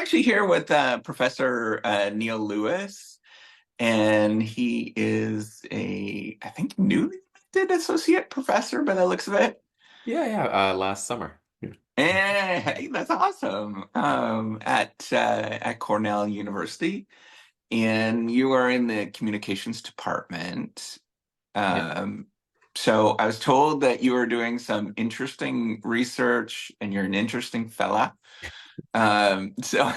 Actually here with Professor Neil Lewis, and he is I think, newly minted associate professor by the looks of it. Yeah, yeah. Last summer. Yeah. And hey, that's awesome. At Cornell University, and you are in the communications department. Yeah. Um, so I was told that you are doing some interesting research, and you're an interesting fella. So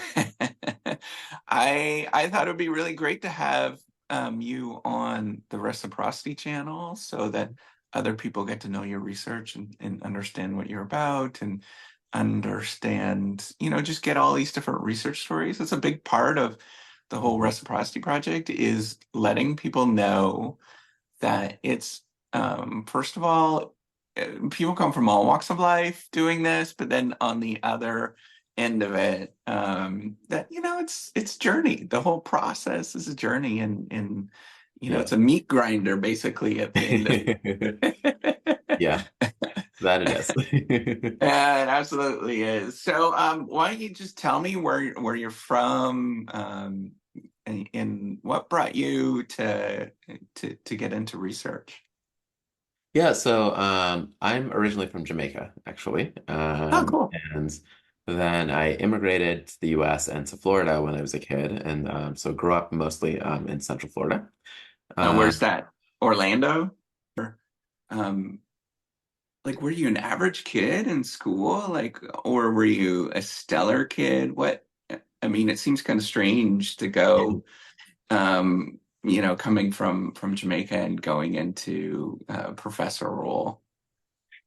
I thought it would be really great to have you on the Reciprocity channel so that other people get to know your research and understand what you're about and understand, just get all these different research stories. It's a big part of the whole Mhm. Reciprocity project is letting people know that it's first of all, people come from all walks of life doing this, but then on the other end of it, that it's journey. The whole process is a journey, and Yeah. it's a meat grinder basically at the end of Yeah, that it is. Yeah, it absolutely is. So, why don't you just tell me where you're from, and what brought you to get into research? Yeah, so I'm originally from Jamaica, actually. Oh, cool. And then I immigrated to the US and to Florida when I was a kid, and so grew up mostly in Central Florida. Where's Um, that? Orlando? Or, um, like, were you an average kid in school? Like, or were you a stellar kid? I mean, it seems kind of strange to go, coming from Jamaica and going into a professor role.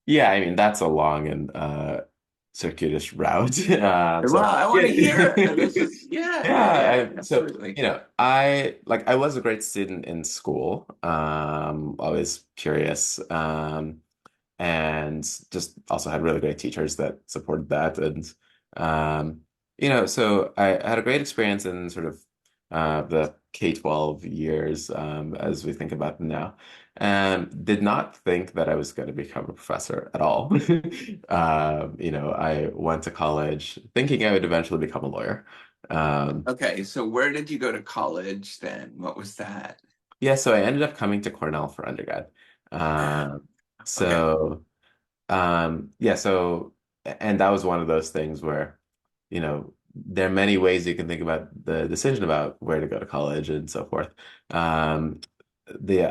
yeah, I mean that's a long and circuitous route. Well, So I want to hear. This yeah, is, yeah, yeah, yeah, yeah. So absolutely. I was a great student in school. Always curious. And just also had really great teachers that supported that. And so I had a great experience in sort of the K-12 years as we think about them now. And did not think that I was going to become a professor at all. I went to college thinking I would eventually become a lawyer. Um, Okay, so where did you go to college then? What was that? yeah, so I ended up coming to Cornell for undergrad. Ah, Um, okay. so yeah, and that was one of those things where, there are many ways you can think about the decision about where to go to college and so forth. Um, the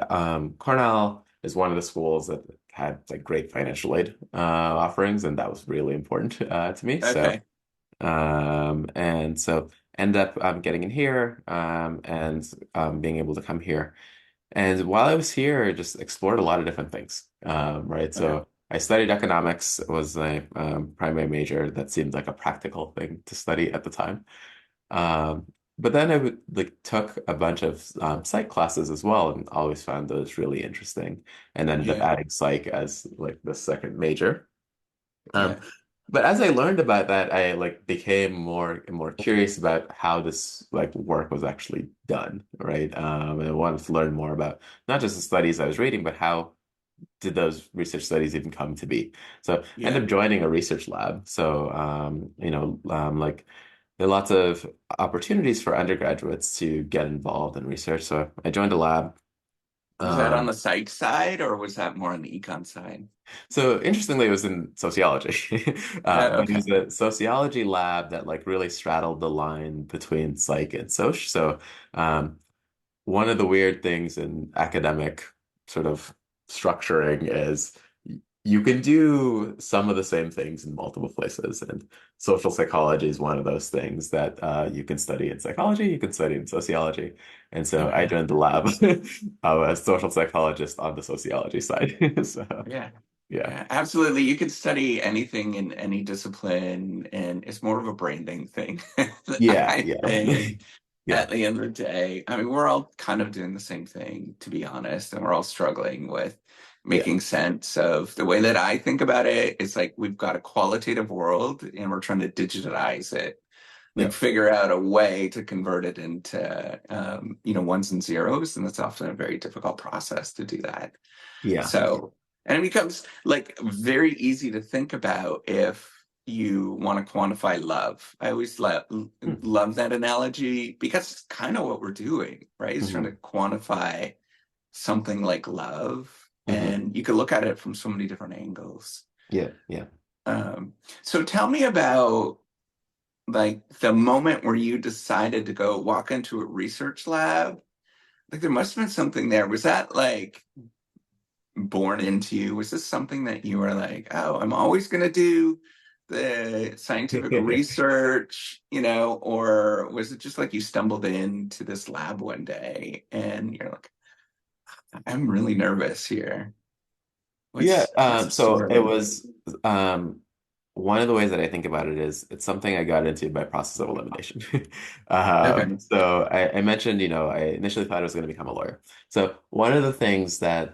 Cornell is one of the schools that had like great financial aid offerings, and that was really important to me. Okay. And so end up getting in here and being able to come here. And while I was here, I just explored a lot of different things, right? Okay. So I studied economics, was my primary major. That seemed like a practical thing to study at the time. But then like took a bunch of psych classes as well, and always found those really interesting. And ended up Yeah. adding psych as like the second major. Um, Yeah. but as I learned about that, I like became more and more curious about how this like work was actually done, right? And I wanted to learn more about not just the studies I was reading, but how did those research studies even come to be? So I ended Yeah. up joining a research lab. So like there are lots of opportunities for undergraduates to get involved in research. So I joined a lab. Was that on Um, the psych side or was that more on the econ side? So interestingly, it was in sociology, but it Okay. was a sociology lab that like really straddled the line between psych and soc. So um, one of the weird things in academic sort of structuring is you can do some of the same things in multiple places, and social psychology is one of those things that you can study in psychology, you can study in sociology, and so I Okay. joined the lab of a social psychologist on the sociology side. So Yeah. yeah. Yeah, absolutely. You could study anything in any discipline, and it's more of a branding thing, Yeah, I yeah. think, Yeah. at the end of the day. I mean, we're all kind of doing the same thing, to be honest, and we're all struggling with Yeah. making sense of the way that I think about it. It's like we've got a qualitative world and we're trying to digitize it, like Yeah. figure out a way to convert it into, ones and zeros. And that's often a very difficult process to do that. Yeah. So, and it becomes like very easy to think about if, you want to quantify love. I always love that analogy because it's kind of what we're doing, right? It's trying to Mm-hmm. quantify something like love, Hmm. and you could look at it from so many different angles. Yeah, yeah. Um, so tell me about like the moment where you decided to go walk into a research lab. Like there must have been something there. Was that like born into you? Was this something that you were like, oh, I'm always going to do the scientific research, or was it just like you stumbled into this lab one day and you're like, I'm really nervous here. Yeah, What's the so it story? was one of the ways that I think about it is it's something I got into by process of elimination. Okay. So I mentioned, I initially thought I was going to become a lawyer. So one of the things that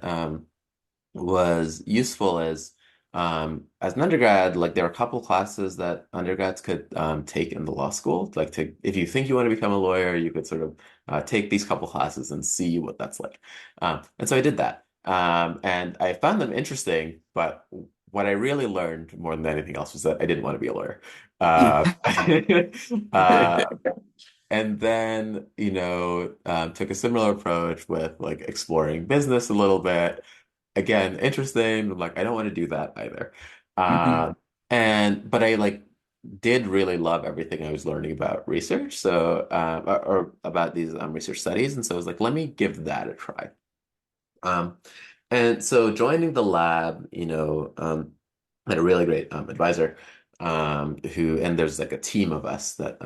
was useful is as an undergrad, like there were a couple classes that undergrads could take in the law school. Like to if you think you want to become a lawyer, you could sort of take these couple classes and see what that's like. And so I did that. And I found them interesting, but what I really learned more than anything else was that I didn't want to be a lawyer. Uh, uh, and then, took a similar approach with like exploring business a little bit. Again, interesting. I'm like, I don't want to do that either. Mhm. But I like did really love everything I was learning about research. So, or about these research studies. And so I was like, let me give that a try. Um, and so joining the lab, had a really great advisor and there's like a team of us that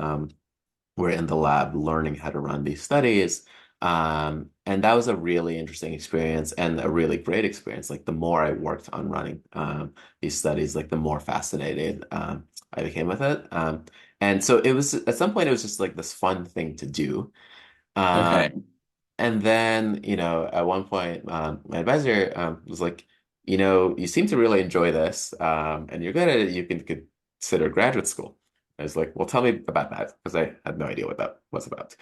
were in the lab learning how to run these studies. And that was a really interesting experience and a really great experience. Like the more I worked on running these studies, like the more fascinated I became with it. And so it was at some point it was just like this fun thing to do. Um, Okay. and then, at one point, my advisor was like, you seem to really enjoy this, and you're good at it. You can consider graduate school. I was like, well, tell me about that because I had no idea what that was about.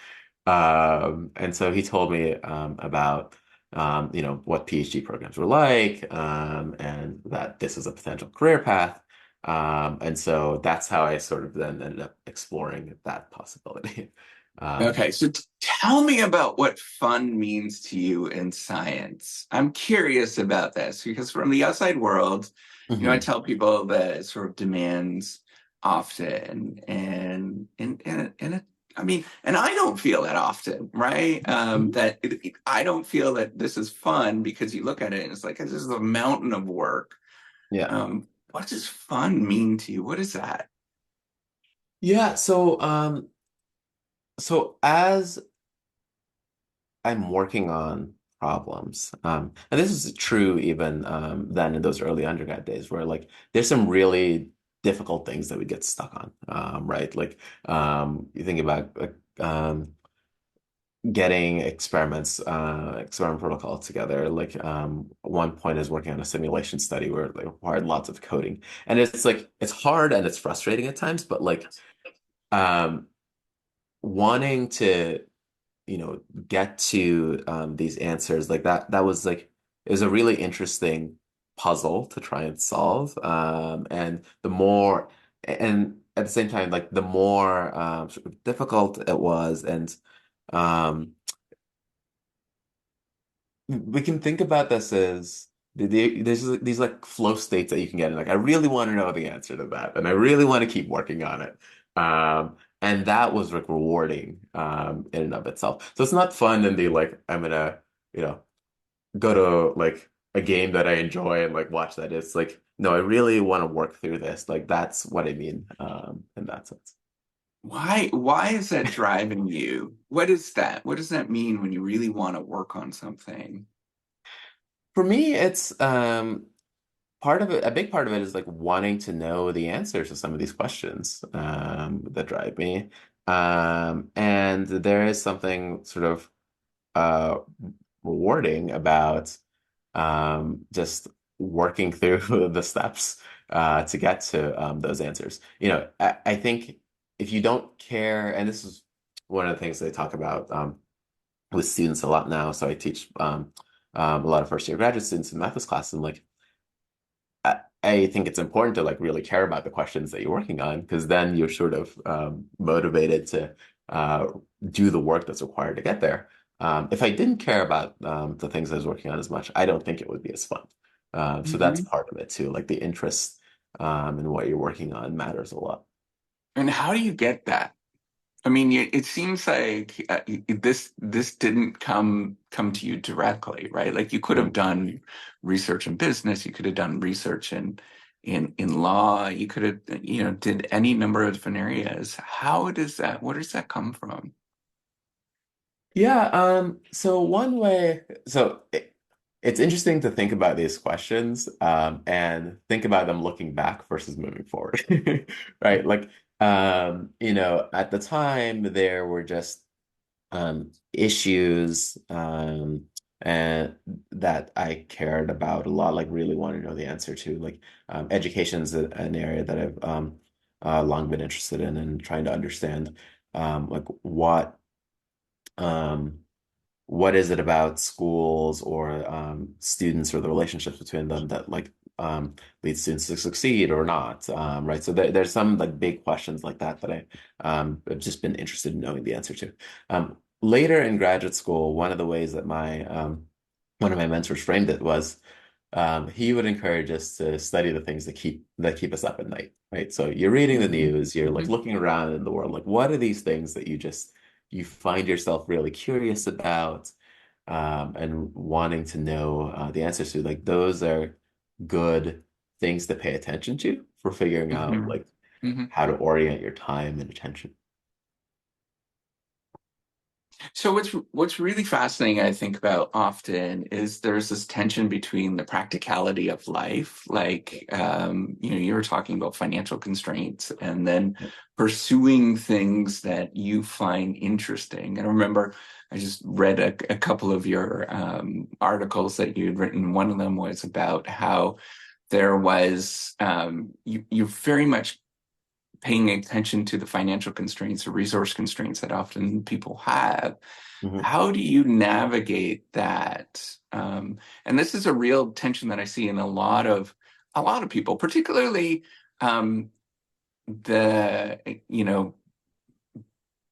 And so he told me about, what PhD programs were like, and that this is a potential career path. And so that's how I sort of then ended up exploring that possibility. Um, Okay, so tell me about what fun means to you in science. I'm curious about this because from the outside world, I mhm. tell people that it sort of demands often, I mean, and I don't feel that often, right? Mhm. I don't feel that this is fun because you look at it and it's like this is a mountain of work. Yeah. What does fun mean to you? What is that? Yeah, so as I'm working on problems, and this is true even then in those early undergrad days where like there's some really difficult things that we get stuck on, right? Like you think about like getting experiment protocols together. Like one point is working on a simulation study where it required lots of coding. And it's like it's hard and it's frustrating at times, but like um wanting to get to these answers like that was like it was a really interesting puzzle to try and solve and the more and at the same time like the more sort of difficult it was and um we can think about this as there's these like flow states that you can get in. Like, I really want to know the answer to that, and I really want to keep working on it. And that was like rewarding in and of itself. So it's not fun in the like I'm gonna, you know, go to like a game that I enjoy and like watch that. It's like, no, I really want to work through this. Like that's what I mean in that sense. Why is that driving you? What is that? What does that mean when you really want to work on something? For me, it's part of it, a big part of it is like wanting to know the answers to some of these questions that drive me. And there is something sort of uh, rewarding about just working through the steps to get to those answers. I think if you don't care, and this is one of the things they talk about with students a lot now. So I teach a lot of first year graduate students in math class, and like I think it's important to like really care about the questions that you're working on because then you're sort of motivated to uh, do the work that's required to get there. If I didn't care about the things I was working on as much, I don't think it would be as fun. So that's Hmm. part of it too. Like the interest in what you're working on matters a lot. And how do you get that? I mean, it seems like this didn't come to you directly, right? Like you could have Mhm. done research in business, you could have done research in law, you could have, did any number of different areas. How does that, where does that come from? Yeah, so one way, it's interesting to think about these questions and think about them looking back versus moving forward. Right? Like at the time there were just issues and that I cared about a lot, like really wanted to know the answer to. Like education's an area that I've long been interested in and trying to understand like um what is it about schools or students or the relationships between them that like lead students to succeed or not, right? So there's some like big questions like that that I have just been interested in knowing the answer to. Later in graduate school, one of the ways that my one of my mentors framed it was he would encourage us to study the things that keep us up at night, right? So you're reading the Hmm. news, you're like Hmm. looking around in the world, like what are these things that you find yourself really curious about and wanting to know the answers to? Like those are good things to pay attention to for figuring out Hmm. like Hmm. how to orient your time and attention. So what's really fascinating, I think about often, is there's this tension between the practicality of life, like you were talking about financial constraints, and then pursuing things that you find interesting. And I remember I just read a couple of your articles that you'd written. One of them was about how there was you very much paying attention to the financial constraints or resource constraints that often people have. Mhm. How do you navigate that? And this is a real tension that I see in a lot of people, particularly um, the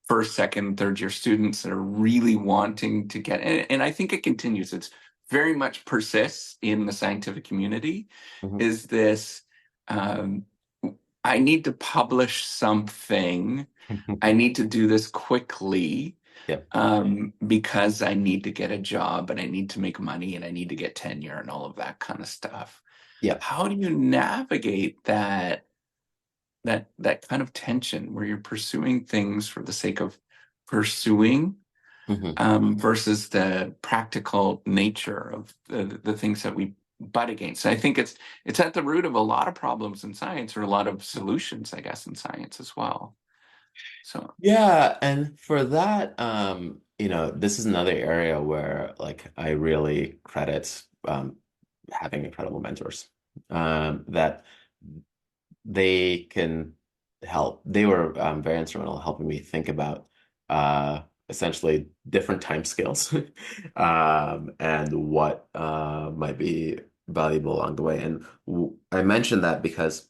first, second, third year students that are really wanting to get, and I think it continues. It's very much persists in the scientific community. Mhm. Is this um, I need to publish something. I need to do this quickly Yep. because I need to get a job and I need to make money and I need to get tenure and all of that kind of stuff. Yep. How do you navigate that kind of tension where you're pursuing things for the sake of pursuing Mhm. versus the practical nature of the things that we butt against? I think it's at the root of a lot of problems in science or a lot of solutions, I guess, in science as well. So, Yeah, and for that, this is another area where like I really credit having incredible mentors. That they can help. They were very instrumental in helping me think about essentially different time scales and what might be valuable along the way. And I mentioned that because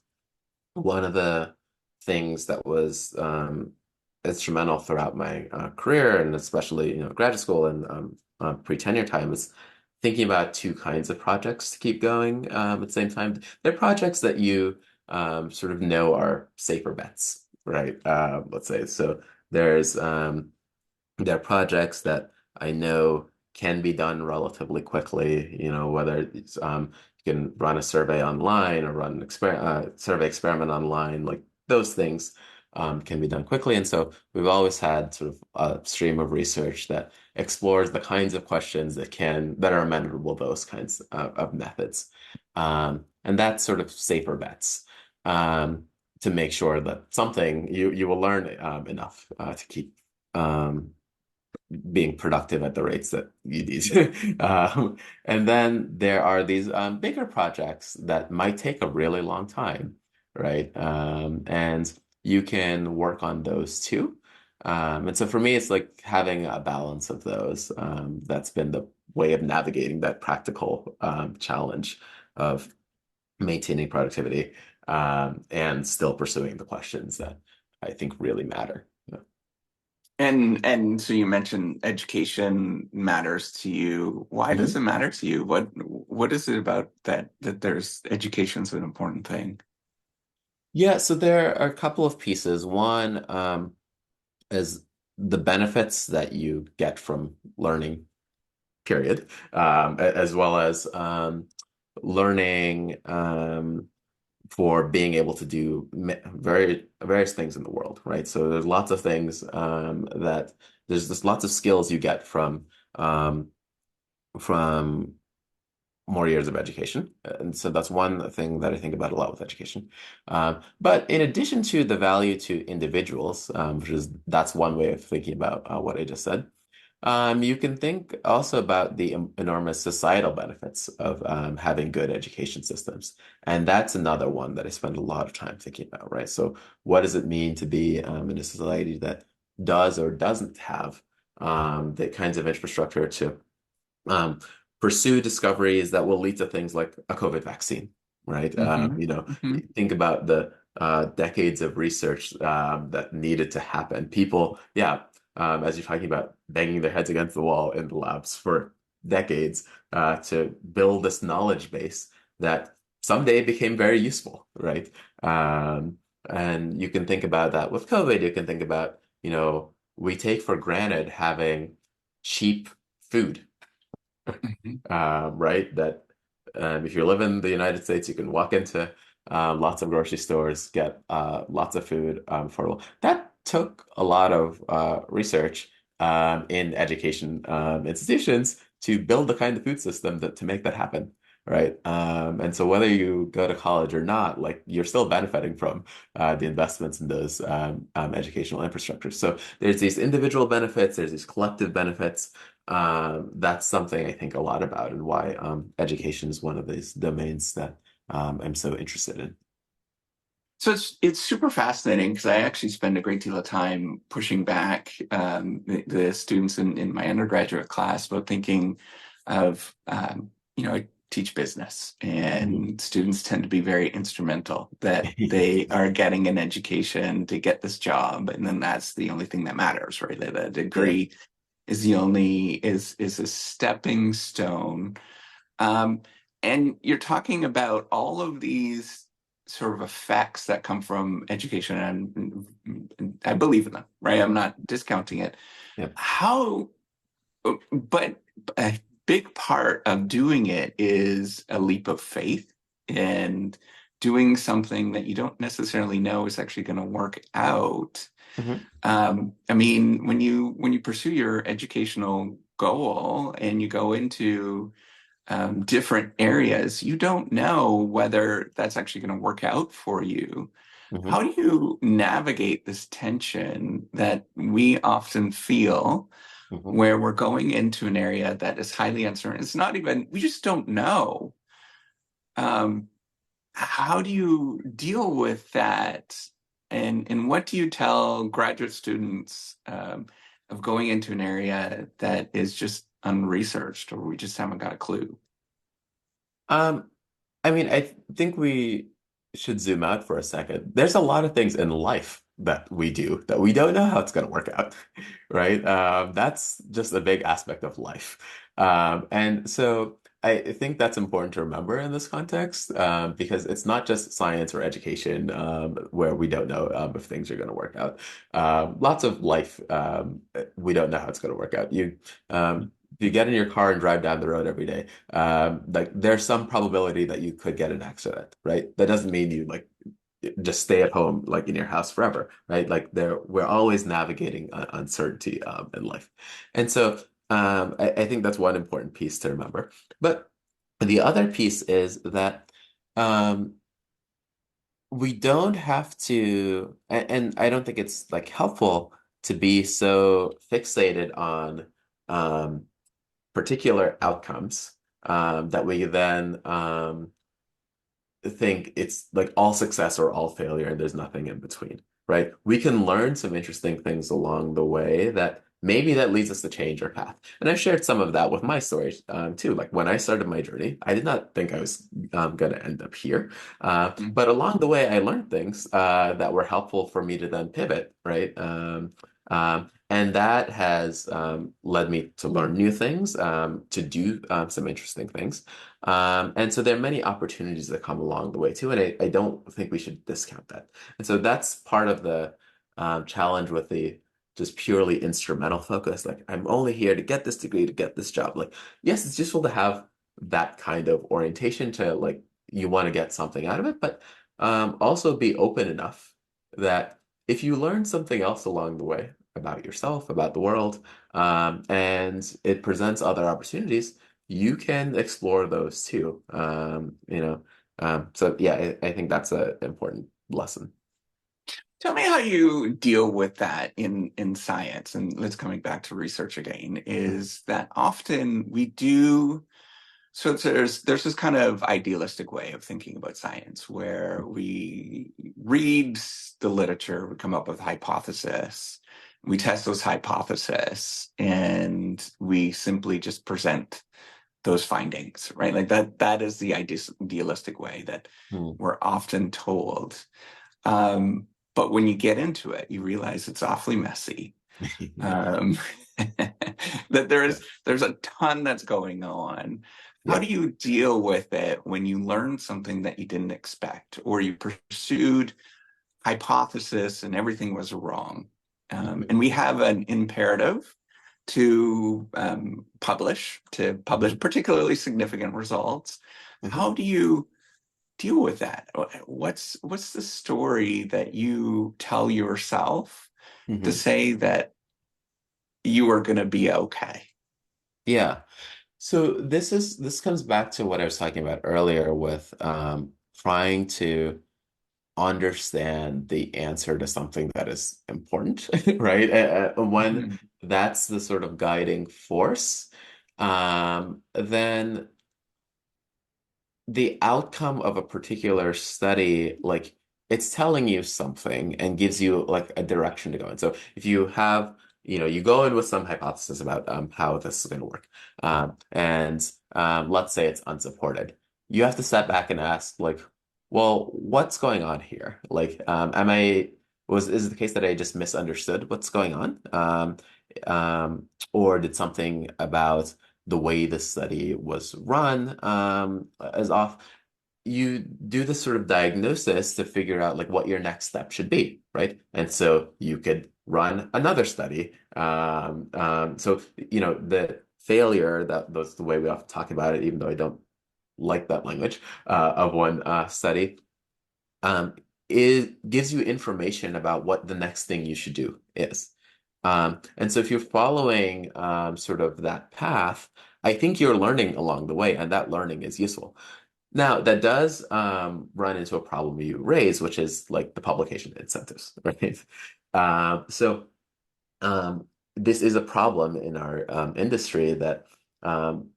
one of the things that was instrumental throughout my career, and especially graduate school and pre-tenure time, is thinking about two kinds of projects to keep going at the same time. They're projects that you sort of know are safer bets, right? Let's say so. There's there are projects that I know can be done relatively quickly, whether it's you can run a survey online or run an survey experiment online, like those things can be done quickly. And so we've always had sort of a stream of research that explores the kinds of questions that are amenable to those kinds of methods. And that's sort of safer bets. To make sure that something you will learn enough to keep um, being productive at the rates that you need. And then there are these bigger projects that might take a really long time, right? And you can work on those too. And so for me, it's like having a balance of those. That's been the way of navigating that practical challenge of maintaining productivity, and still pursuing the questions that I think really matter. Yeah. And so you mentioned education matters to you. Why does it Mhm. matter to you? What is it about that there's education's an important thing? Yeah, so there are a couple of pieces. One, is the benefits that you get from learning, period, as well as learning for being able to do various things in the world, right? So there's lots of things that there's just lots of skills you get um, from more years of education. And so that's one thing that I think about a lot with education. But in addition to the value to individuals, that's one way of thinking about what I just said. You can think also about the enormous societal benefits of having good education systems. And that's another one that I spend a lot of time thinking about, right? So what does it mean to be in a society that does or doesn't have the kinds of infrastructure to um, pursue discoveries that will lead to things like a COVID vaccine, right? Hmm. Hmm. Think about the decades of research that needed to happen. People, yeah, as you're talking about, banging their heads against the wall in the labs for decades to build this knowledge base that someday became very useful, right? Um, and you can think about that with COVID. You can think about, we take for granted having cheap food, Hmm. right? That if you live in the United States, you can walk into lots of grocery stores, get lots of food for that took a lot of research in education institutions to build the kind of food system that to make that happen. Right. And so whether you go to college or not, like you're still benefiting from the investments in those educational infrastructures. So there's these individual benefits, there's these collective benefits. That's something I think a lot about and why education is one of these domains that I'm so interested in. So it's super fascinating because I actually spend a great deal of time pushing back the students in my undergraduate class about thinking of I teach business, Mhm. and students tend to be very instrumental, that they are getting an education to get this job, and then that's the only thing that matters, right? That a Yeah. degree is the only is a stepping stone. um, and you're talking about all of these sort of effects that come from education, and I believe in them, right? I'm not discounting it. Yeah. How, but a big part of doing it is a leap of faith and doing something that you don't necessarily know is actually going to work out. Mhm. I mean, when you pursue your educational goal and you go into different areas, you don't know whether that's actually going to work out for you. How Mhm. do you navigate this tension that we often feel Mhm. where we're going into an area that is highly uncertain? It's not even, we just don't know. Um, how do you deal with that? And what do you tell graduate students of going into an area that is just unresearched or we just haven't got a clue? Um, I mean, I think we should zoom out for a second. There's a lot of things in life that we do that we don't know how it's going to work out, right? That's just a big aspect of life. And so I think that's important to remember in this context, because it's not just science or education, where we don't know if things are going to work out. Lots of life, we don't know how it's going to work out. If you get in your car and drive down the road every day, like there's some probability that you could get an accident, right? That doesn't mean you like just stay at home like in your house forever, right? Like we're always navigating uncertainty in life. And so I think that's one important piece to remember. But the other piece is that um, we don't have to, and I don't think it's like helpful to be so fixated on um, particular outcomes that we then think it's like all success or all failure and there's nothing in between, right? We can learn some interesting things along the way that maybe that leads us to change our path. And I've shared some of that with my stories too. Like when I started my journey, I did not think I was going to end up here. But along the way, I learned things that were helpful for me to then pivot, right? And that has led me to learn new things, to do some interesting things. And so there are many opportunities that come along the way too. And I don't think we should discount that. And so that's part of the challenge with the just purely instrumental focus. Like, I'm only here to get this degree, to get this job. Like, yes, it's useful to have that kind of orientation to like you want to get something out of it, but also be open enough that if you learn something else along the way about yourself, about the world, and it presents other opportunities, you can explore those too. So yeah, I think that's an important lesson. Tell me how you deal with that in science, and let's coming back to research again, Mhm. is that often we do so there's this kind of idealistic way of thinking about science where we read the literature, we come up with hypothesis, we test those hypotheses, and we simply just present those findings, right? Like that is the idealistic way that Mhm. we're often told. Um, but when you get into it, you realize it's awfully messy. Um, that Yeah. there's a ton that's going on. How Yeah. do you deal with it when you learn something that you didn't expect, or you pursued hypothesis and everything was wrong? Mhm. And we have an imperative to publish Mhm. particularly significant results. Mhm. How do you deal with that? What's the story that you tell yourself to Mhm. say that you are going to be okay? Yeah. So this comes back to what I was talking about earlier with trying to understand the answer to something that is important, right? When Mhm. that's the sort of guiding force, then the outcome of a particular study, like it's telling you something and gives you like a direction to go in. So if you have, you go in with some hypothesis about how this is going to work, and let's say it's unsupported, you have to step back and ask, like, well, what's going on here? Like, is it the case that I just misunderstood what's going on? Or did something about the way the study was run is off. You do this sort of diagnosis to figure out like what your next step should be, right? And so you could run another study. So the failure, that's the way we often talk about it, even though I don't like that language of one study, um, it gives you information about what the next thing you should do is. And so if you're following sort of that path, I think you're learning along the way, and that learning is useful. Now, that does run into a problem you raise, which is like the publication incentives, right? So this is a problem in our industry that um,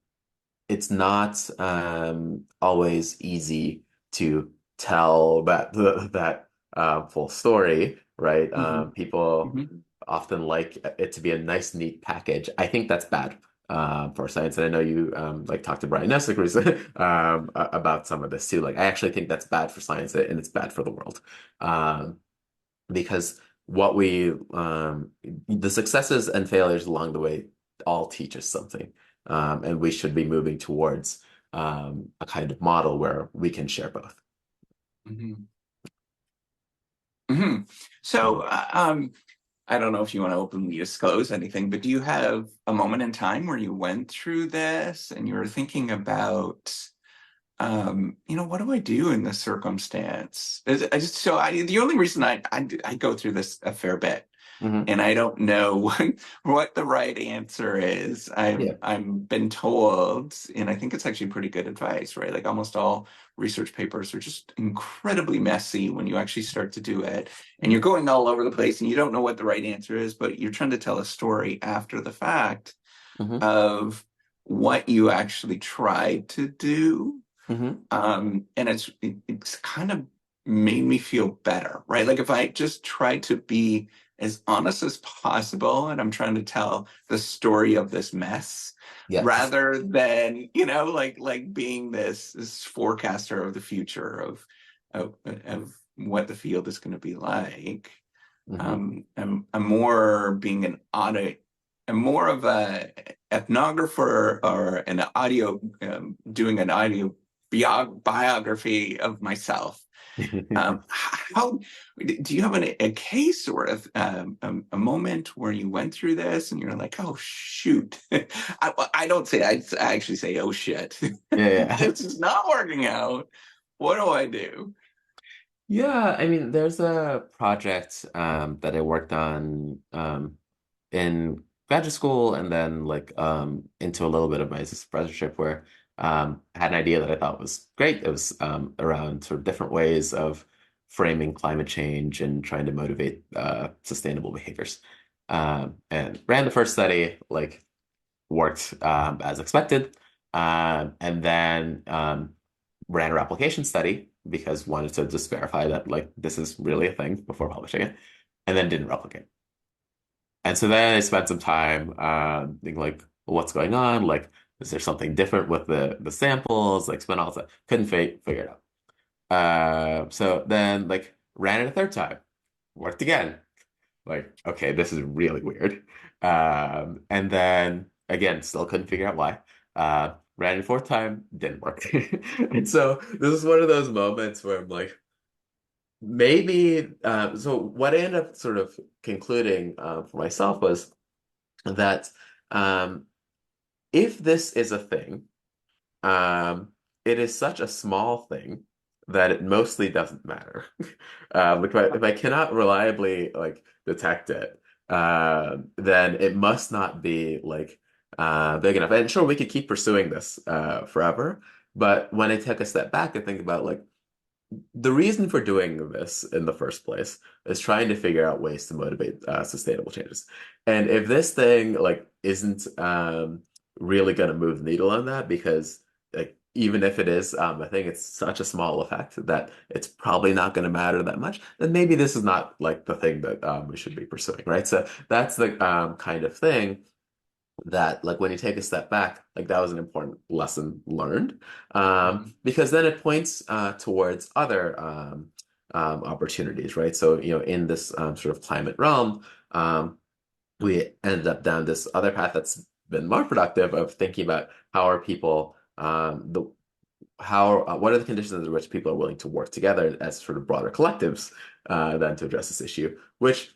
it's not always easy to tell that full story, right? Mhm. People Mhm. often like it to be a nice, neat package. I think that's bad for science, and I know you like talked to Brian Nessick recently about some of this too. Like, I actually think that's bad for science, and it's bad for the world. Um, because the successes and failures along the way all teach us something. And we should be moving towards a kind of model where we can share both. Mhm. Mhm. So, I don't know if you want to openly disclose anything, but do you have a moment in time where you went through this and you were thinking about, what do I do in this circumstance? The only reason I go through this a fair bit Hmm. and I don't know what the right answer is. Yeah. I'm been told, and I think it's actually pretty good advice, right? Like almost all research papers are just incredibly messy when you actually start to do it, and you're Hmm. going all over the place, and you don't know what the right answer is, but you're trying to tell a story after the fact Hmm. of what you actually tried to do. Hmm. And it's kind of made me feel better, right? Like if I just try to be as honest as possible and I'm trying to tell the story of this mess Yeah. rather than, like being this forecaster of the future of what the field is going to be like. Hmm. I'm more being an audit. I'm more of a ethnographer or an audio, doing an audio biography of myself. How do you have a case or a moment where you went through this and you're like, oh shoot? I don't say I actually say, oh shit, Yeah, yeah. this is not working out. What do I do? Yeah, I mean, there's a project that I worked on in graduate school and then like into a little bit of my professorship where I had an idea that I thought was great. It was around sort of different ways of framing climate change and trying to motivate sustainable behaviors. And ran the first study, like worked as expected, and then ran a replication study because wanted to just verify that like this is really a thing before publishing it, and then didn't replicate. And so then I spent some time thinking like, what's going on? Like, is there something different with the samples? Like, spent all that, couldn't figure it out. So then like ran it a third time, worked again. Like, okay, this is really weird. And then again, still couldn't figure out why. Ran it a fourth time, didn't work. And so this is one of those moments where I'm like, maybe. So what I ended up sort of concluding for myself was that um, if this is a thing, um, it is such a small thing that it mostly doesn't matter. If I cannot reliably like detect it, then it must not be like big enough. And sure, we could keep pursuing this forever, but when I take a step back and think about like the reason for doing this in the first place is trying to figure out ways to motivate sustainable changes. And if this thing like isn't really going to move the needle on that, because like even if it is, I think it's such a small effect that it's probably not going to matter that much, then maybe this is not like the thing that we should be pursuing, right? So that's the kind of thing that like when you take a step back, like that was an important lesson learned, Mhm. because then it points towards other opportunities, right? So in this sort of climate realm, we ended up down this other path that's been more productive of thinking about how are people the how what are the conditions under which people are willing to work together as sort of broader collectives then to address this issue, which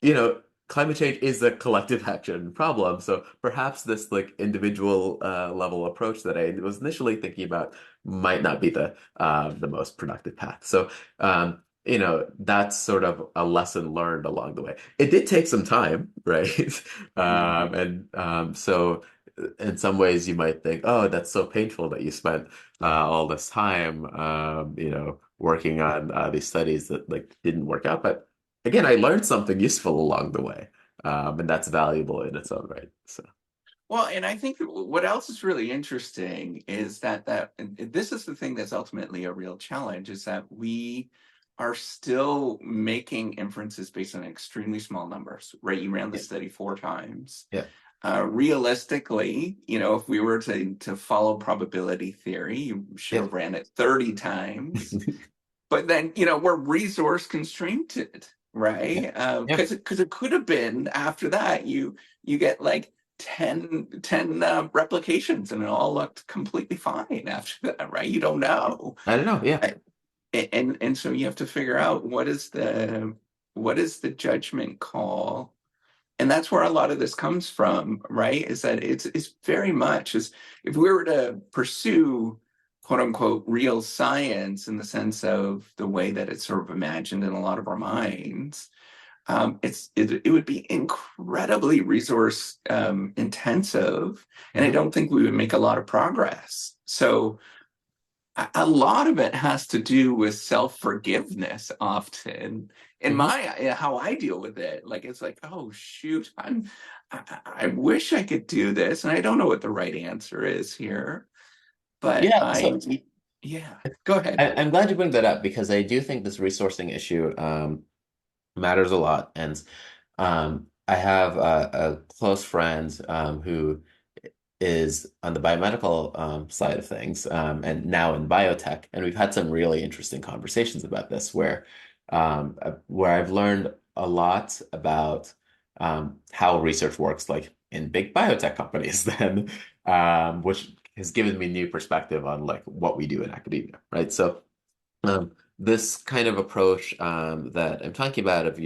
you know climate change is a collective action problem. So perhaps this like individual level approach that I was initially thinking about might not be the most productive path. So that's sort of a lesson learned along the way. It did take some time, right? Mhm. So in some ways you might think, oh, that's so painful that you spent all this time, working on these studies that like didn't work out. But again, I learned something useful along the way, and that's valuable in its own right. So Well, and I think that what else is really interesting is that and this is the thing that's ultimately a real challenge is that we are still making inferences based on extremely small numbers, right? You ran the yeah, study four times. yeah, Realistically, if we were to follow probability theory, you should yeah, have ran it 30 times. But then, we're resource constrained, yeah, right? yeah. Because it could have been after that, you get like 10 replications and it all looked completely fine after that, right? You don't know. I don't know. Yeah. Uh, and so you have to figure out what is the judgment call, and that's where a lot of this comes from, right? Is that it's very much as if we were to pursue quote unquote real science in the sense of the way that it's sort of imagined in a lot of our minds. It would be incredibly resource intensive, and I Hmm. don't think we would make a lot of progress. So a lot of it has to do with self-forgiveness often in Hmm. my how I deal with it. Like it's like, oh shoot, I wish I could do this and I don't know what the right answer is here, but Yeah. I So. Yeah, go ahead. I'm glad you bring that up because I do think this resourcing issue matters a lot. And I have a close friend who is on the biomedical side of things and now in biotech. And we've had some really interesting conversations about this where I've learned a lot about how research works, like in big biotech companies, then, which has given me new perspective on like what we do in academia, right? So this kind of approach that I'm talking about of,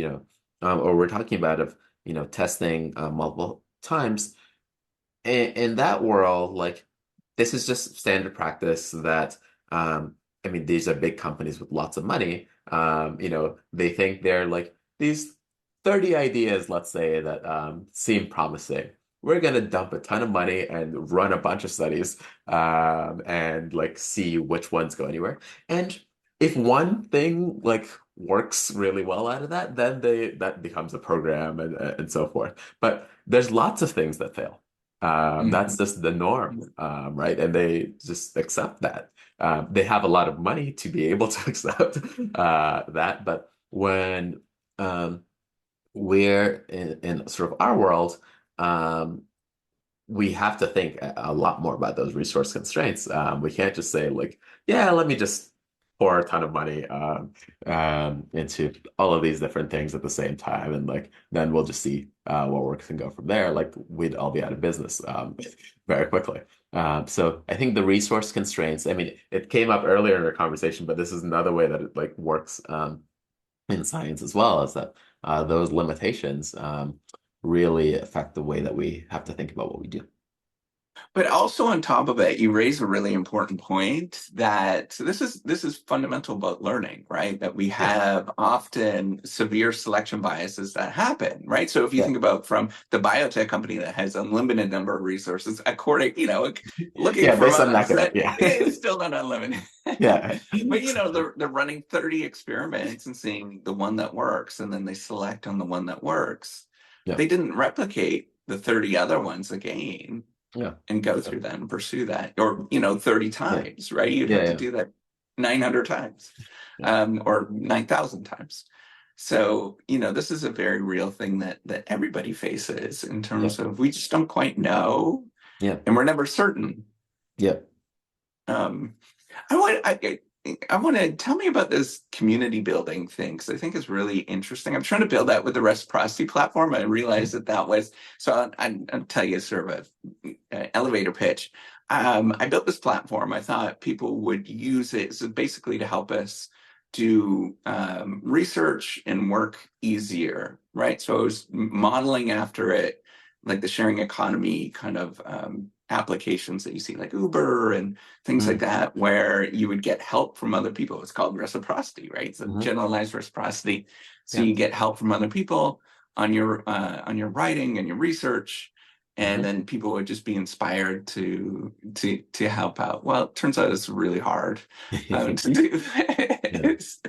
or we're talking about of, testing multiple times in that world, like this is just standard practice that I mean, these are big companies with lots of money. They think they're like these 30 ideas, let's say, that seem promising. We're gonna dump a ton of money and run a bunch of studies and like see which ones go anywhere. And if one thing like works really well out of that, then that becomes a program and so forth. But there's lots of things that fail. That's Mhm. just the norm, right? And they just accept that. They have a lot of money to be able to accept that. But when we're in sort of our world, um, we have to think a lot more about those resource constraints. We can't just say like, yeah, let me just pour a ton of money into all of these different things at the same time, and like then we'll just see what works and go from there. Like we'd all be out of business very quickly. So I think the resource constraints. I mean, it came up earlier in our conversation, but this is another way that it like works in science as well, is that those limitations really affect the way that we have to think about what we do. But also on top of it, you raise a really important point that so this is fundamental about learning, right? That we Yeah, have often severe selection biases that happen, right? So if you yeah, think about from the biotech company that has unlimited number of resources, according, looking yeah, from based on us, academic, that yeah, it's still not unlimited. yeah, But exactly. they're running 30 experiments and seeing the one that works, and then they select on the one that works. Yeah, They didn't replicate the 30 other ones again yeah, and go yeah, through that and pursue that, or 30 yeah, times, right? You'd yeah, have to yeah, do that 900 times, yeah, or 9,000 times. So this is a very real thing that everybody faces in yeah, terms of we just don't quite know, yeah, and we're never certain. yeah, um, I want to tell me about this community building thing because I think it's really interesting. I'm trying to build that with the reciprocity platform. I realized that was so. I'll tell you sort of a elevator pitch. I built this platform. I thought people would use it so basically to help us do research and work easier, right? So I was modeling after it, like the sharing economy kind of applications that you see, like Uber and things like mm, that, where you would get help from other people. It's called reciprocity, right? It's a hmm, generalized reciprocity. So yeah, you get help from other people on your writing and your research, and hmm, then people would just be inspired to help out. Well, it turns out it's really hard to do yeah, this.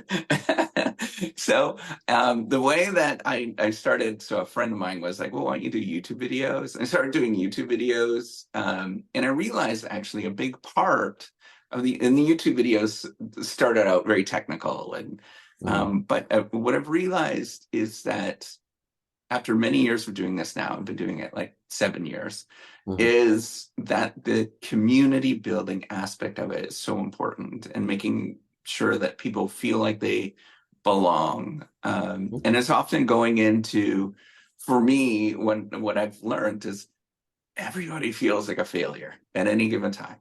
So the way that I started, so a friend of mine was like, well, why don't you do YouTube videos? And I started doing YouTube videos. And I realized actually a big part of the YouTube videos started out very technical. And mm, but what I've realized is that after many years of doing this now, I've been doing it like 7 years, hmm, is that the community building aspect of it is so important and making sure that people feel like they belong. hmm, And it's often going into, for me, what I've learned is everybody feels like a failure at any given time.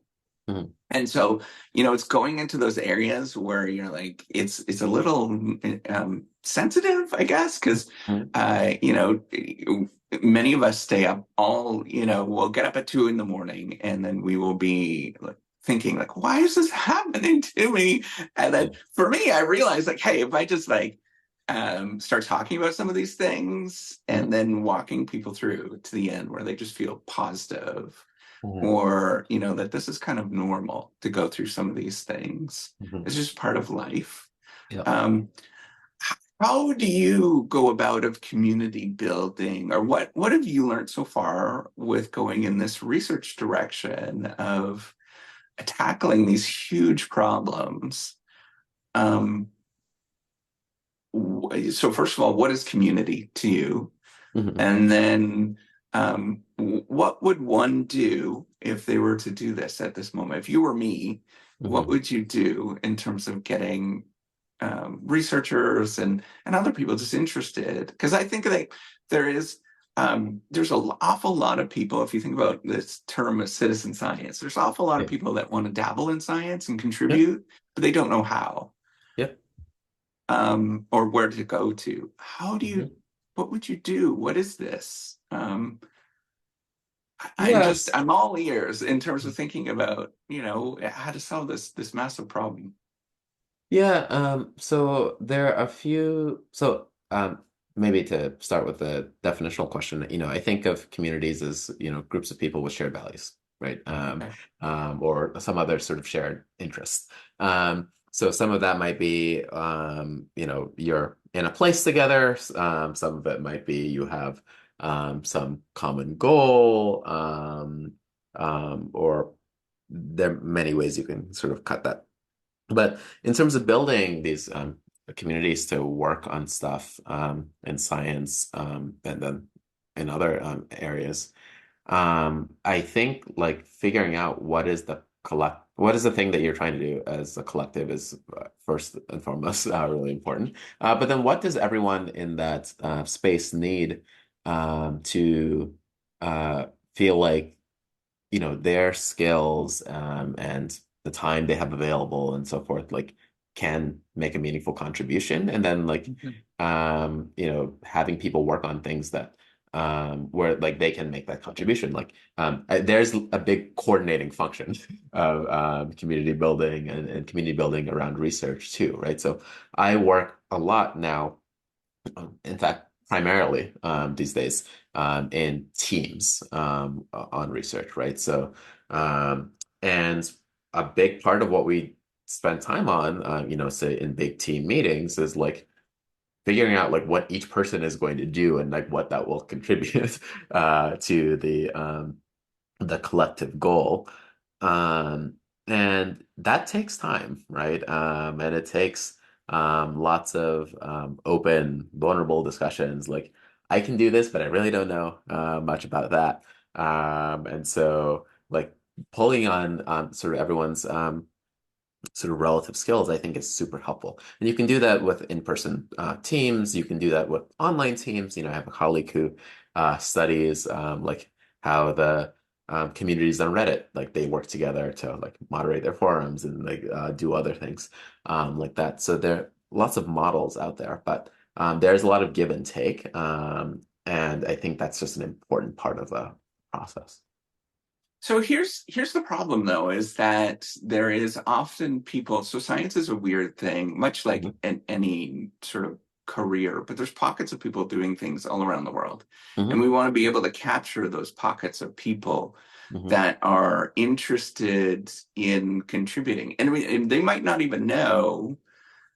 hmm, And so, it's going into those areas where you're like, it's a little sensitive, I guess, because hmm, many of us stay up we'll get up at 2 in the morning, and then we will be like thinking like, why is this happening to me? And yeah, then for me, I realized like, hey, if I just like start talking about some of these things hmm, and then walking people through to the end where they just feel positive, hmm, or that this is kind of normal to go through some of these things. hmm, It's just part of life. yeah. um, how do you go about of community building, or what have you learned so far with going in this research direction of tackling these huge problems. Um, so first of all, what is community to you? Hmm. And then what would one do if they were to do this at this moment? If you were me, what Hmm. would you do in terms of getting researchers and other people just interested? Because I think that there is there's an awful lot of people, if you think about this term of citizen science, there's an awful lot of Yeah. people that want to dabble in science and Yeah. contribute, but they don't know how Yeah. or where to go to. How do you, Hmm. what would you do? What is this? Yes. I'm all ears in terms of thinking about, how to solve this massive problem. Yeah, so there are a few, maybe to start with the definitional question, I think of communities as, groups of people with shared values, right? Okay. Or some other sort of shared interests. So some of that might be, you're in a place together. Some of it might be you have some common goal, or there are many ways you can sort of cut that. But in terms of building these communities to work on stuff in science, and then in other areas, I think like figuring out what is the thing that you're trying to do as a collective is first and foremost really important. But then what does everyone in that space need to uh, feel like their skills and the time they have available and so forth like can make a meaningful contribution, and then like Mhm. having people work on things that where like they can make that contribution, like there's a big coordinating function of community building and community building around research too, right? So I work a lot now, in fact, primarily these days in teams on research, right? So, um, and a big part of what we spend time on, say in big team meetings, is like figuring out like what each person is going to do and like what that will contribute to the collective goal. Um, and that takes time, right? And it takes lots of open, vulnerable discussions. Like, I can do this, but I really don't know much about that. And so, like, pulling on sort of everyone's sort of relative skills, I think is super helpful. And you can do that with in-person teams. You can do that with online teams. I have a colleague who studies like how the communities on Reddit, like they work together to like moderate their forums and like do other things like that. So there are lots of models out there, but there's a lot of give and take. And I think that's just an important part of the process. So here's the problem though, is that there is often people, so science is a weird thing, much like Hmm. any sort of career, but there's pockets of people doing things all around the world. And Hmm. we want to be able to capture those pockets of people Hmm. that are interested in contributing. And they might not even know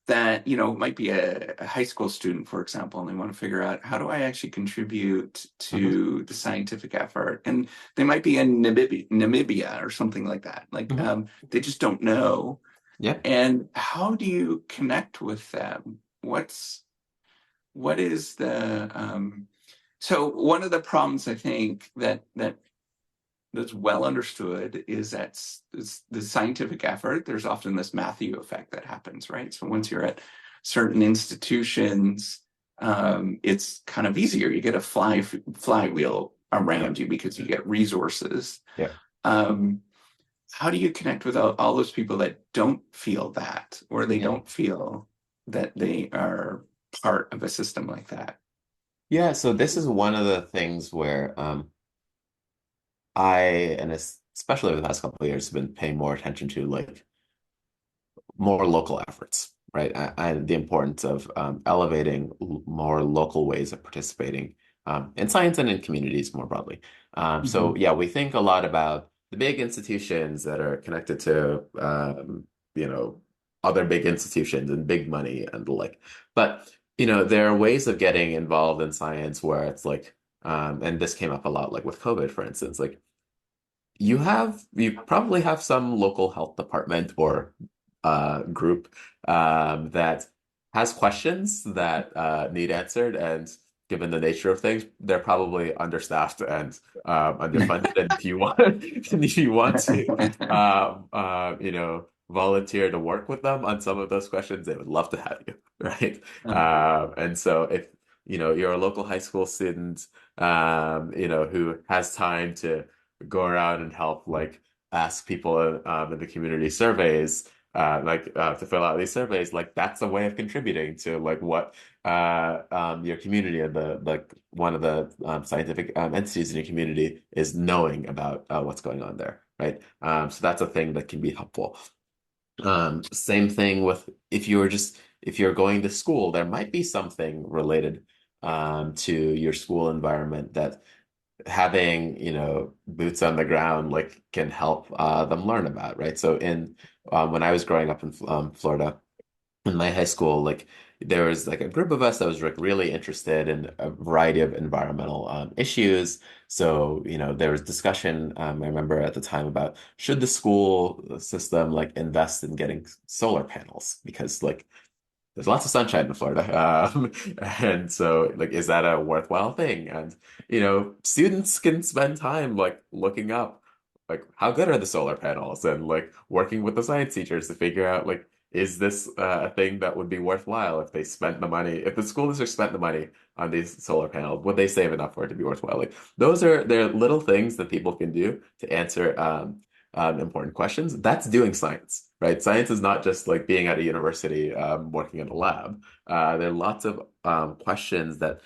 that, it might be a high school student, for example, and they want to figure out how do I actually contribute Hmm. to the scientific effort. And they might be in Namibia or something like that. Like Hmm. they just don't know. Yeah. And how do you connect with them? What is the so one of the problems I think that's well understood is that the scientific effort, there's often this Matthew effect that happens, right? So once you're at certain institutions, it's kind of easier. You get a flywheel Yeah. around you because you get resources. Yeah. Um, how do you connect with all those people that don't feel that, or they Yeah. don't feel that they are part of a system like that? Yeah, so this is one of the things where I, and especially over the past couple of years, have been paying more attention to like more local efforts, right? And the importance of elevating more local ways of participating in science and in communities more broadly. So Mhm. yeah, we think a lot about the big institutions that are connected to you know other big institutions and big money and the like. But there are ways of getting involved in science where it's like, and this came up a lot, like with COVID, for instance, like you probably have some local health department or group that has questions that need answered, and given the nature of things, they're probably understaffed and underfunded. And if you want, and if you want to, volunteer to work with them on some of those questions, they would love to have you, right? And so if you're a local high school student, who has time to go around and help like ask people in the community surveys to fill out these surveys, like that's a way of contributing to like what your community and the like one of the scientific entities in your community is knowing about what's going on there, right? So that's a thing that can be helpful. Same thing with if you're going to school, there might be something related to your school environment that having, boots on the ground like can help them learn about, right? So in when I was growing up in Florida, in my high school, like there was like a group of us that was like really interested in a variety of environmental issues. So, there was discussion, I remember at the time about should the school system like invest in getting solar panels because like there's lots of sunshine in Florida. And so like is that a worthwhile thing? And students can spend time like looking up like how good are the solar panels and like working with the science teachers to figure out like is this a thing that would be worthwhile if they spent the money, if the school district spent the money on these solar panels, would they save enough for it to be worthwhile? Like they're little things that people can do to answer important questions. That's doing science, right? Science is not just like being at a university, working in a lab. There are lots of questions that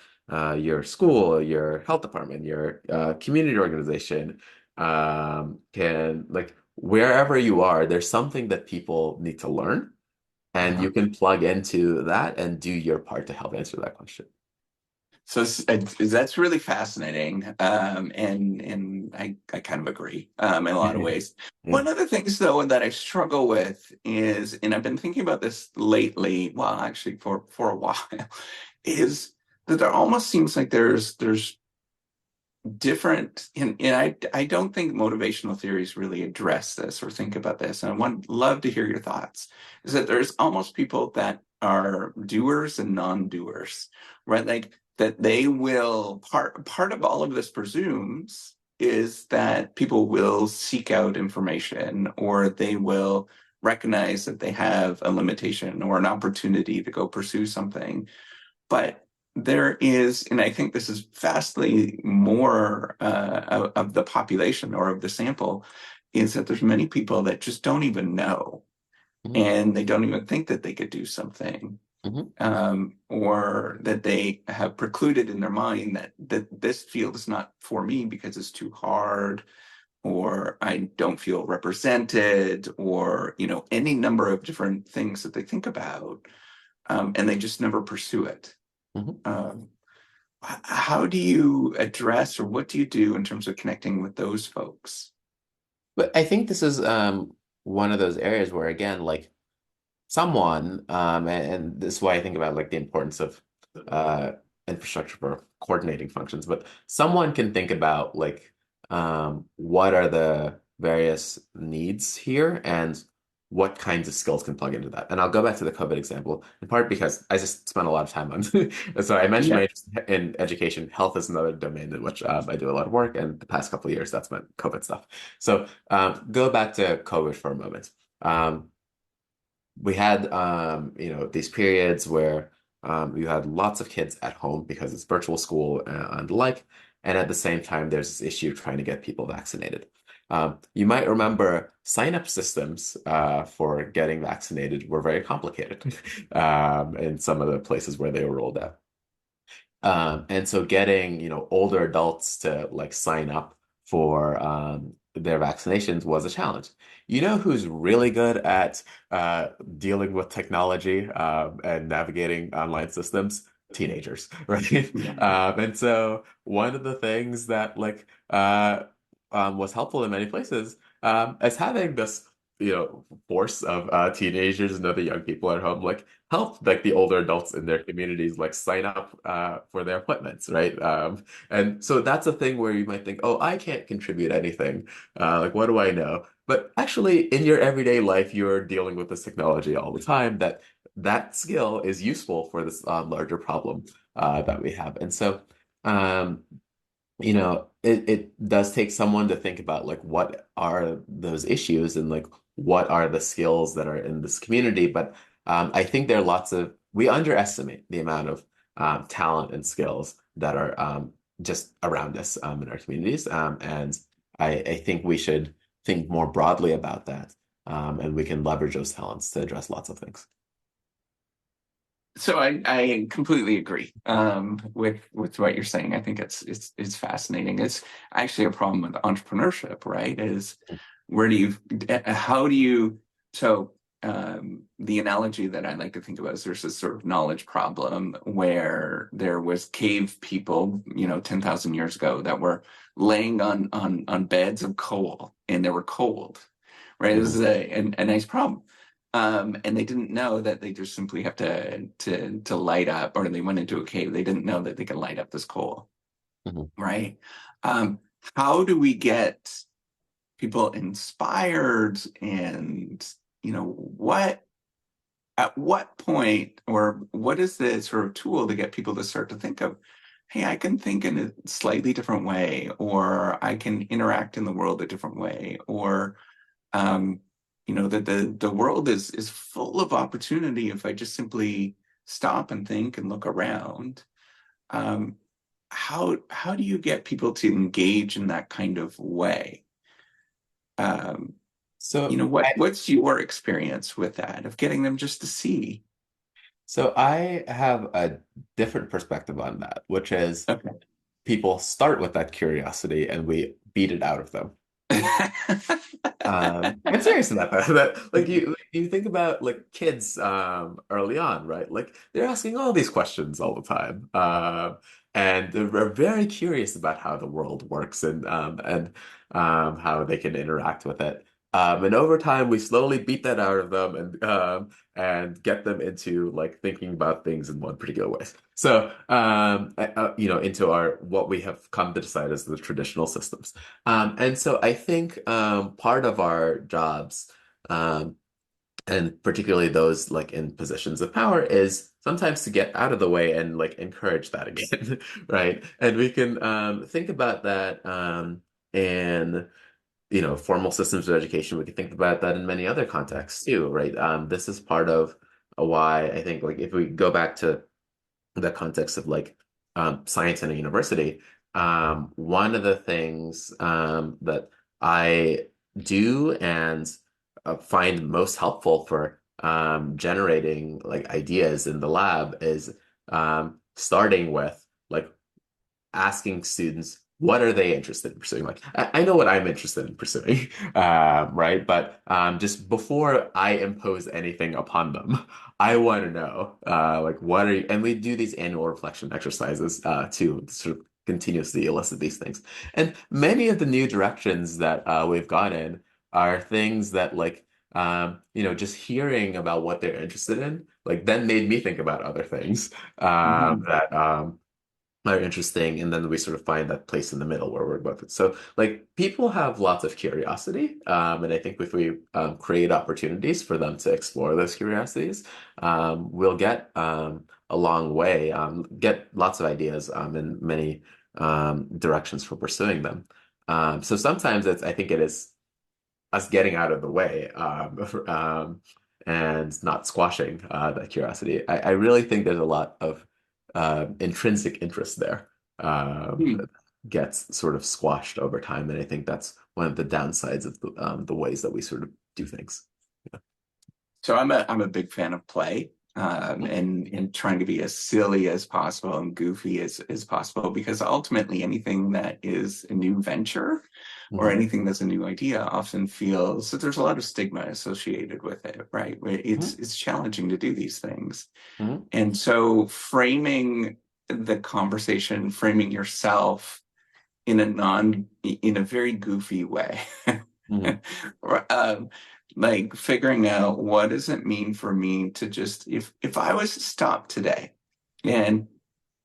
your school, your health department, your community organization can, like, wherever you are, there's something that people need to learn, and Uh-huh. you can plug into that and do your part to help answer that question. So that's really fascinating, and I kind of agree in a lot of ways. Yeah. One of the things though that I struggle with is, and I've been thinking about this lately, well, actually for a while, is that there almost seems like there's different, and I don't think motivational theories really address this or think about this, and I want love to hear your thoughts. Is that there's almost people that are doers and non-doers, right? Like that they will part of all of this presumes is that people will seek out information or they will recognize that they have a limitation or an opportunity to go pursue something, but there is, and I think this is vastly more of the population or of the sample, is that there's many people that just don't even know, Mhm. and they don't even think that they could do something, Mhm. or that they have precluded in their mind that this field is not for me because it's too hard, or I don't feel represented, or any number of different things that they think about, and they just never pursue it. Mhm. Um, how do you address or what do you do in terms of connecting with those folks? But I think this is one of those areas where, again, like someone, and this is why I think about like the importance of uh, infrastructure for coordinating functions, but someone can think about like what are the various needs here and what kinds of skills can plug into that. And I'll go back to the COVID example, in part because I just spent a lot of time on. So I mentioned Yeah. my interest in education. Health is another domain in which I do a lot of work, and the past couple of years that's meant COVID stuff. So go back to COVID for a moment. We had these periods where you had lots of kids at home because it's virtual school and the like, and at the same time there's this issue of trying to get people vaccinated. You might remember sign-up systems for getting vaccinated were very complicated in some of the places where they were rolled out. And so getting, older adults to like sign up for their vaccinations was a challenge. You know who's really good at dealing with technology and navigating online systems? Teenagers, right? Yeah. And so one of the things that like was helpful in many places is having this force of teenagers and other young people at home like help like the older adults in their communities like sign up for their appointments, right? And so that's a thing where you might think, oh, I can't contribute anything. Like, what do I know? But actually, in your everyday life, you're dealing with this technology all the time. That skill is useful for this larger problem that we have. And so, um, it does take someone to think about like what are those issues and like what are the skills that are in this community. But I think there are we underestimate the amount of talent and skills that are just around us in our communities. And I think we should think more broadly about that. And we can leverage those talents to address lots of things. So I completely agree with what you're saying. I think it's fascinating. It's actually a problem with entrepreneurship, right? Is where do you how do you so the analogy that I like to think about is there's this sort of knowledge problem where there was cave people, 10,000 years ago that were laying on beds of coal and they were cold, right? This is Mhm, a nice problem. And they didn't know that they just simply have to light up, or they went into a cave. They didn't know that they could light up this coal, mhm. right? Um, how do we get people inspired, and what at what point, or what is the sort of tool to get people to start to think of, hey, I can think in a slightly different way, or I can interact in the world a different way, or um, that the world is full of opportunity if I just simply stop and think and look around. Um, how do you get people to engage in that kind of way? Um, So what's your experience with that of getting them just to see? I have a different perspective on that, which is Okay. people start with that curiosity and we beat it out of them. I'm serious about that. That like you think about like kids early on, right? Like they're asking all these questions all the time. And they're very curious about how the world works and how they can interact with it. And over time, we slowly beat that out of them and get them into like thinking about things in one particular way. So, into our what we have come to decide as the traditional systems. And so I think part of our jobs, um, and particularly those like in positions of power, is sometimes to get out of the way and like encourage that again, right? And we can think about that in formal systems of education. We can think about that in many other contexts too, right? This is part of why I think like if we go back to the context of like science in a university, one of the things that I do and find most helpful for generating like ideas in the lab is starting with like asking students what are they interested in pursuing. Like I know what I'm interested in pursuing, right? But just before I impose anything upon them, I want to know like what are you, and we do these annual reflection exercises to sort of continuously elicit these things. And many of the new directions that we've gone in are things that like just hearing about what they're interested in, like then made me think about other things Mhm. that are interesting, and then we sort of find that place in the middle where we're both. So, like, people have lots of curiosity, and I think if we create opportunities for them to explore those curiosities, we'll get a long way, get lots of ideas in many directions for pursuing them. So sometimes I think it is us getting out of the way and not squashing that curiosity. I really think there's a lot of intrinsic interest there Hmm. that gets sort of squashed over time, and I think that's one of the downsides of the ways that we sort of do things. So I'm a big fan of play, and trying to be as silly as possible and goofy as possible, because ultimately anything that is a new venture or Mhm. anything that's a new idea often feels that there's a lot of stigma associated with it, right? It's Mhm. it's challenging to do these things. Mhm. And so framing the conversation, framing yourself in a very goofy way. Mhm. um, like figuring out what does it mean for me to just if I was to stop today and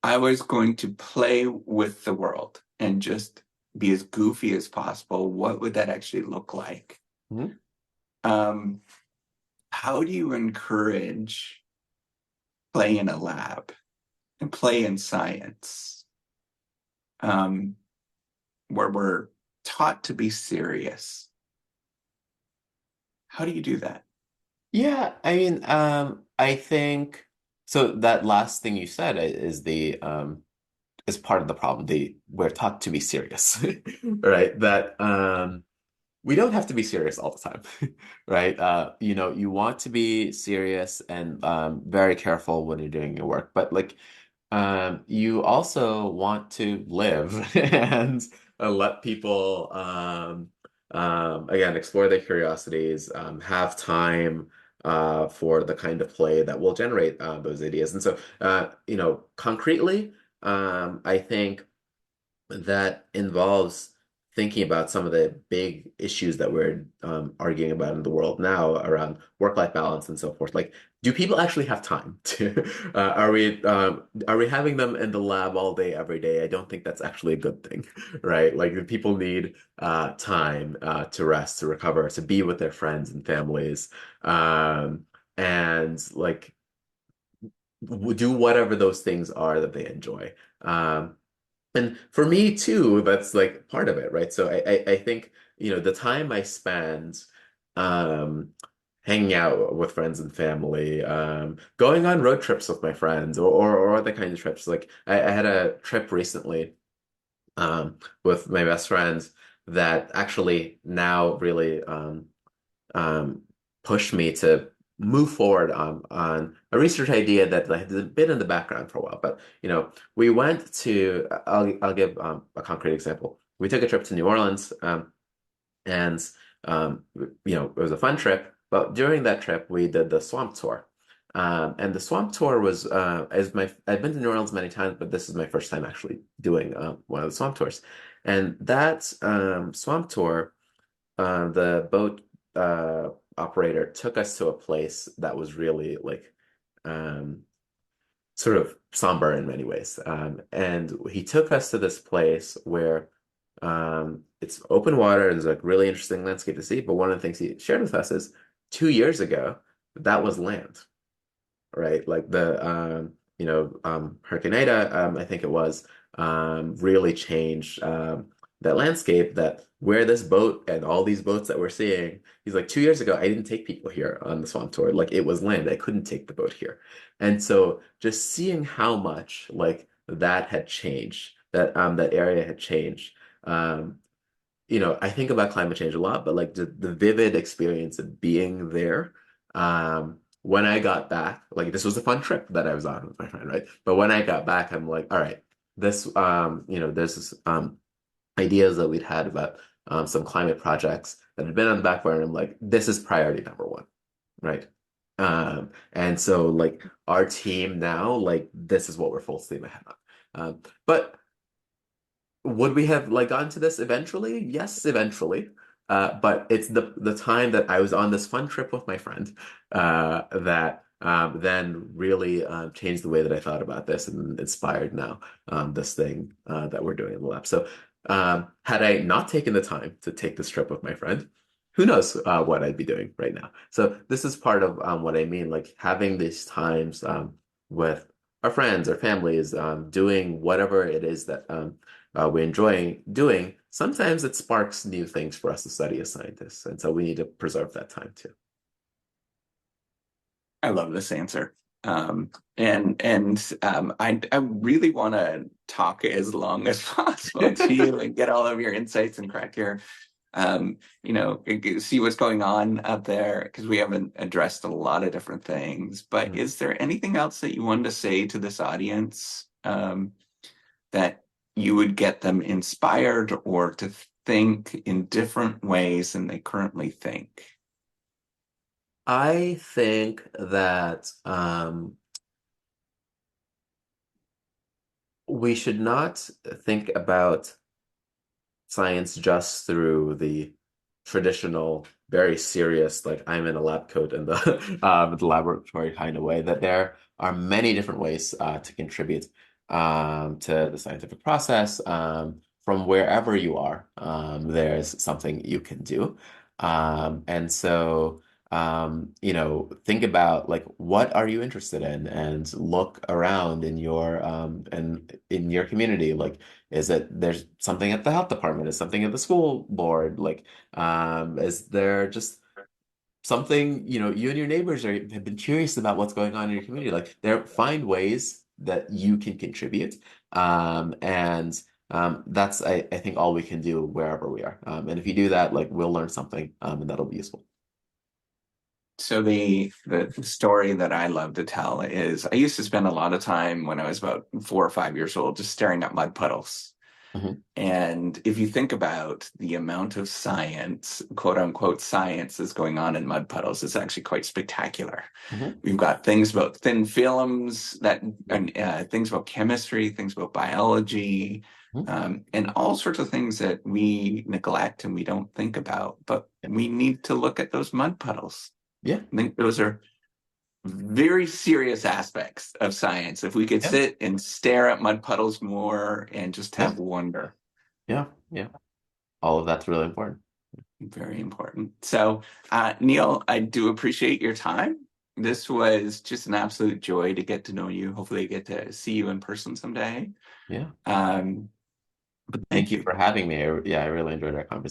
I was going to play with the world and just be as goofy as possible, what would that actually look like? Mhm. Um, how do you encourage play in a lab and play in science, um, where we're taught to be serious? How do you do that? Yeah, I mean, I think so that last thing you said is the is part of the problem. We're taught to be serious, right? That we don't have to be serious all the time, right? You want to be serious and very careful when you're doing your work, but like you also want to live and let people again explore their curiosities, have time for the kind of play that will generate those ideas. And so, concretely, I think that involves thinking about some of the big issues that we're arguing about in the world now around work-life balance and so forth. Like, do people actually have time to? Are we having them in the lab all day, every day? I don't think that's actually a good thing, right? Like, people need time to rest, to recover, to be with their friends and families, and like do whatever those things are that they enjoy. And for me too, that's like part of it, right? So I think, the time I spend um hanging out with friends and family, going on road trips with my friends or other kinds of trips. Like I had a trip recently with my best friends that actually now really um, pushed me to move forward on a research idea that like, had been in the background for a while. But we went to. I'll give a concrete example. We took a trip to New Orleans, and it was a fun trip. But during that trip, we did the swamp tour. And the swamp tour was as my I've been to New Orleans many times, but this is my first time actually doing one of the swamp tours. And that swamp tour the boat operator took us to a place that was really like um, sort of somber in many ways. And he took us to this place where it's open water. There's like really interesting landscape to see. But one of the things he shared with us is 2 years ago, that was land, right? Like Hurricane Ida, I think it was, really changed that landscape. That where this boat and all these boats that we're seeing, he's like, 2 years ago, I didn't take people here on the swamp tour. Like it was land. I couldn't take the boat here. And so just seeing how much like that had changed, that area had changed. Um, I think about climate change a lot, but like the vivid experience of being there. When I got back, like this was a fun trip that I was on with my friend, right? But when I got back, I'm like, all right, there's this ideas that we'd had about some climate projects that had been on the back burner. And I'm like, this is priority number one, right? And so like our team now, like this is what we're full steam ahead on. But would we have like gotten to this eventually? Yes, eventually. But it's the time that I was on this fun trip with my friend that then really changed the way that I thought about this and inspired now this thing that we're doing in the lab. So had I not taken the time to take this trip with my friend, who knows what I'd be doing right now. So this is part of what I mean, like having these times with our friends, our families, doing whatever it is that we enjoy doing, sometimes it sparks new things for us to study as scientists. And so we need to preserve that time too. I love this answer. I really want to talk as long as possible to you and get all of your insights and crack your see what's going on out there because we haven't addressed a lot of different things. But Mhm. is there anything else that you wanted to say to this audience that you would get them inspired or to think in different ways than they currently think? I think that we should not think about science just through the traditional, very serious, like I'm in a lab coat in the the laboratory kind of way, that there are many different ways to contribute to the scientific process. From wherever you are, there's something you can do. And so think about like what are you interested in and look around in your and in your community. Like, is it there's something at the health department? Is something at the school board? Like, is there just something, you and your neighbors have been curious about what's going on in your community? Like, there find ways that you can contribute. And that's I think all we can do wherever we are. And if you do that, like we'll learn something, and that'll be useful. So the story that I love to tell is I used to spend a lot of time when I was about 4 or 5 years old just staring at mud puddles. Hmm. And if you think about the amount of science, quote unquote science, that's going on in mud puddles, it's actually quite spectacular. Hmm. We've got things about thin films that, Yeah. and things about chemistry, things about biology, Mhm. and all sorts of things that we neglect and we don't think about. But Yeah. we need to look at those mud puddles. Yeah. I think those are very serious aspects of science. If we could Yeah. sit and stare at mud puddles more and just Yeah. have wonder, Yeah. Yeah. All of that's really important. very important. So, Neil, I do appreciate your time. This was just an absolute joy to get to know you. Hopefully, I get to see you in person someday. Yeah. Um, but Thank thank you you. for having me. Yeah, I really enjoyed our conversation.